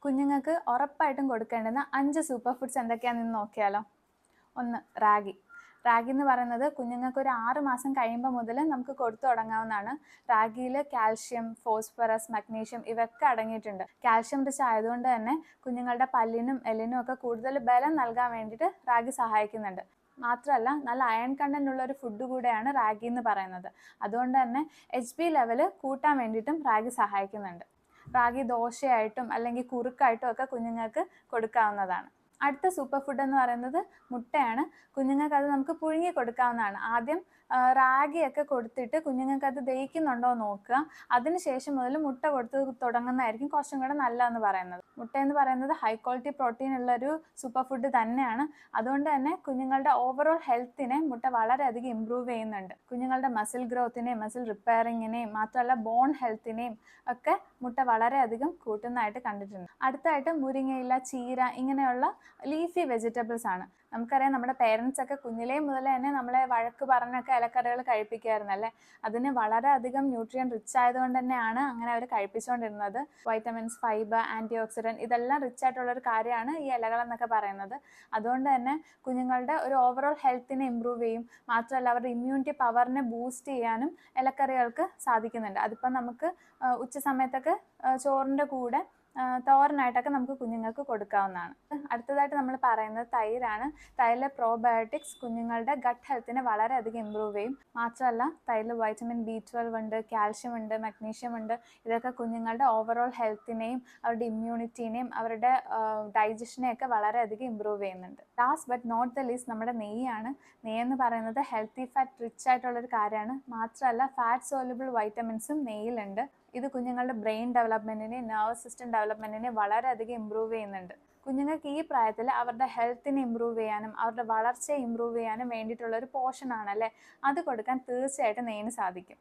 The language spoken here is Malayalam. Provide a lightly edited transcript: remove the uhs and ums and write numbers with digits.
കുഞ്ഞുങ്ങൾക്ക് ഉറപ്പായിട്ടും കൊടുക്കേണ്ടുന്ന 5 സൂപ്പർ ഫുഡ്സ് എന്തൊക്കെയാണെന്ന് നോക്കിയാലോ. 1. റാഗി. റാഗി എന്ന് പറയുന്നത് കുഞ്ഞുങ്ങൾക്ക് ഒരു 6 മാസം കഴിയുമ്പോൾ മുതൽ നമുക്ക് കൊടുത്തു തുടങ്ങാവുന്നതാണ്. റാഗിയിൽ കാൽഷ്യം, ഫോസ്ഫറസ്, മഗ്നീഷ്യം ഇവയൊക്കെ അടങ്ങിയിട്ടുണ്ട്. കാൽഷ്യം റിച്ച് ആയതുകൊണ്ട് തന്നെ കുഞ്ഞുങ്ങളുടെ പല്ലിനും എല്ലിനും ഒക്കെ കൂടുതൽ ബലം നൽകാൻ വേണ്ടിയിട്ട് റാഗി സഹായിക്കുന്നുണ്ട്. മാത്രമല്ല നല്ല അയൺ കണ്ടന്റ് ഉള്ള ഒരു ഫുഡ് കൂടെയാണ് റാഗി എന്ന് പറയുന്നത്. അതുകൊണ്ട് തന്നെ HB ലെവൽ കൂട്ടാൻ വേണ്ടിയിട്ടും റാഗി സഹായിക്കുന്നുണ്ട്. റാഗി ദോശയായിട്ടും അല്ലെങ്കിൽ കുറുക്കായിട്ടും ഒക്കെ കുഞ്ഞുങ്ങൾക്ക് കൊടുക്കാവുന്നതാണ്. അടുത്ത സൂപ്പർ ഫുഡ് എന്ന് പറയുന്നത് മുട്ടയാണ്. കുഞ്ഞുങ്ങൾക്ക് അത് നമുക്ക് പുഴുങ്ങി കൊടുക്കാവുന്നതാണ്. ആദ്യം റാഗിയൊക്കെ കൊടുത്തിട്ട് കുഞ്ഞുങ്ങൾക്ക് അത് ദഹിക്കുന്നുണ്ടോ എന്ന് നോക്കുക. അതിനുശേഷം മുതൽ മുട്ട കൊടുത്ത് തുടങ്ങുന്നതായിരിക്കും കുറച്ചും കൂടെ നല്ലതെന്ന് പറയുന്നത്. മുട്ട എന്ന് പറയുന്നത് ഹൈ ക്വാളിറ്റി പ്രോട്ടീൻ ഉള്ളൊരു സൂപ്പർ ഫുഡ് തന്നെയാണ്. അതുകൊണ്ട് തന്നെ കുഞ്ഞുങ്ങളുടെ ഓവറോൾ ഹെൽത്തിനെ മുട്ട വളരെയധികം ഇമ്പ്രൂവ് ചെയ്യുന്നുണ്ട്. കുഞ്ഞുങ്ങളുടെ മസിൽ ഗ്രോത്തിനെയും മസിൽ റിപ്പയറിങ്ങിനെയും മാത്രമല്ല ബോൺ ഹെൽത്തിനെയും ഒക്കെ മുട്ട വളരെയധികം കൂട്ടുന്നതായിട്ട് കണ്ടിട്ടുണ്ട്. അടുത്തായിട്ട് മുരിങ്ങയില, ചീര ഇങ്ങനെയുള്ള ലീഫി വെജിറ്റബിൾസ് ആണ്. നമുക്കറിയാം നമ്മുടെ പേരൻസ് ഒക്കെ കുഞ്ഞിലേ മുതൽ തന്നെ നമ്മളെ വഴക്ക് പറഞ്ഞൊക്കെ ഇലക്കറികൾ കഴിപ്പിക്കുമായിരുന്നല്ലേ. അതിന് വളരെയധികം ന്യൂട്രിയൻ റിച്ച് ആയതുകൊണ്ട് തന്നെയാണ് അങ്ങനെ അവർ കഴിപ്പിച്ചുകൊണ്ടിരുന്നത്. വൈറ്റമിൻസ്, ഫൈബർ, ആൻറ്റി ഓക്സിഡൻറ്റ് ഇതെല്ലാം റിച്ച് ആയിട്ടുള്ളൊരു കാര്യമാണ് ഈ ഇലകളെന്നൊക്കെ പറയുന്നത്. അതുകൊണ്ട് തന്നെ കുഞ്ഞുങ്ങളുടെ ഒരു ഓവറോൾ ഹെൽത്തിനെ ഇമ്പ്രൂവ് ചെയ്യും. മാത്രമല്ല അവരുടെ ഇമ്മ്യൂണിറ്റി പവറിനെ ബൂസ്റ്റ് ചെയ്യാനും ഇലക്കറികൾക്ക് സാധിക്കുന്നുണ്ട്. അതിപ്പം നമുക്ക് ഉച്ച സമയത്തൊക്കെ ചോറിൻ്റെ കൂടെ തോരനായിട്ടൊക്കെ നമുക്ക് കുഞ്ഞുങ്ങൾക്ക് കൊടുക്കാവുന്നതാണ്. അടുത്തതായിട്ട് നമ്മൾ പറയുന്നത് തൈരാണ്. തൈരിലെ പ്രോബയോട്ടിക്സ് കുഞ്ഞുങ്ങളുടെ ഗട്ട് ഹെൽത്തിനെ വളരെയധികം ഇമ്പ്രൂവ് ചെയ്യും. മാത്രമല്ല തൈരിൽ വൈറ്റമിൻ B12 ഉണ്ട്, കാൽഷ്യം ഉണ്ട്, മഗ്നീഷ്യം ഉണ്ട്. ഇതൊക്കെ കുഞ്ഞുങ്ങളുടെ ഓവറോൾ ഹെൽത്തിനെയും അവരുടെ ഇമ്മ്യൂണിറ്റീനെയും അവരുടെ ഡൈജഷനെയൊക്കെ വളരെയധികം ഇമ്പ്രൂവ് ചെയ്യുന്നുണ്ട്. Last but not the least നമ്മുടെ നെയ്യാണ്. നെയ്യെന്ന് പറയുന്നത് ഹെൽത്തി ഫാറ്റ് റിച്ച് ആയിട്ടുള്ളൊരു കാര്യമാണ്. മാത്രമല്ല ഫാറ്റ് സോലുബിൾ വൈറ്റമിൻസും നെയ്യിലുണ്ട്. ഇത് കുഞ്ഞുങ്ങളുടെ ബ്രെയിൻ ഡെവലപ്മെൻറ്റിനെ, നെർവസ് സിസ്റ്റം ഡെവലപ്മെൻറ്റിനെ വളരെയധികം ഇമ്പ്രൂവ് ചെയ്യുന്നുണ്ട്. കുഞ്ഞുങ്ങൾക്ക് ഈ പ്രായത്തിൽ അവരുടെ ഹെൽത്തിനെ ഇമ്പ്രൂവ് ചെയ്യാനും അവരുടെ വളർച്ചയെ ഇമ്പ്രൂവ് ചെയ്യാനും വേണ്ടിയിട്ടുള്ളൊരു പോർഷൻ ആണല്ലേ, അത് കൊടുക്കാൻ തീർച്ചയായിട്ടും നെയ്യിന് സാധിക്കും.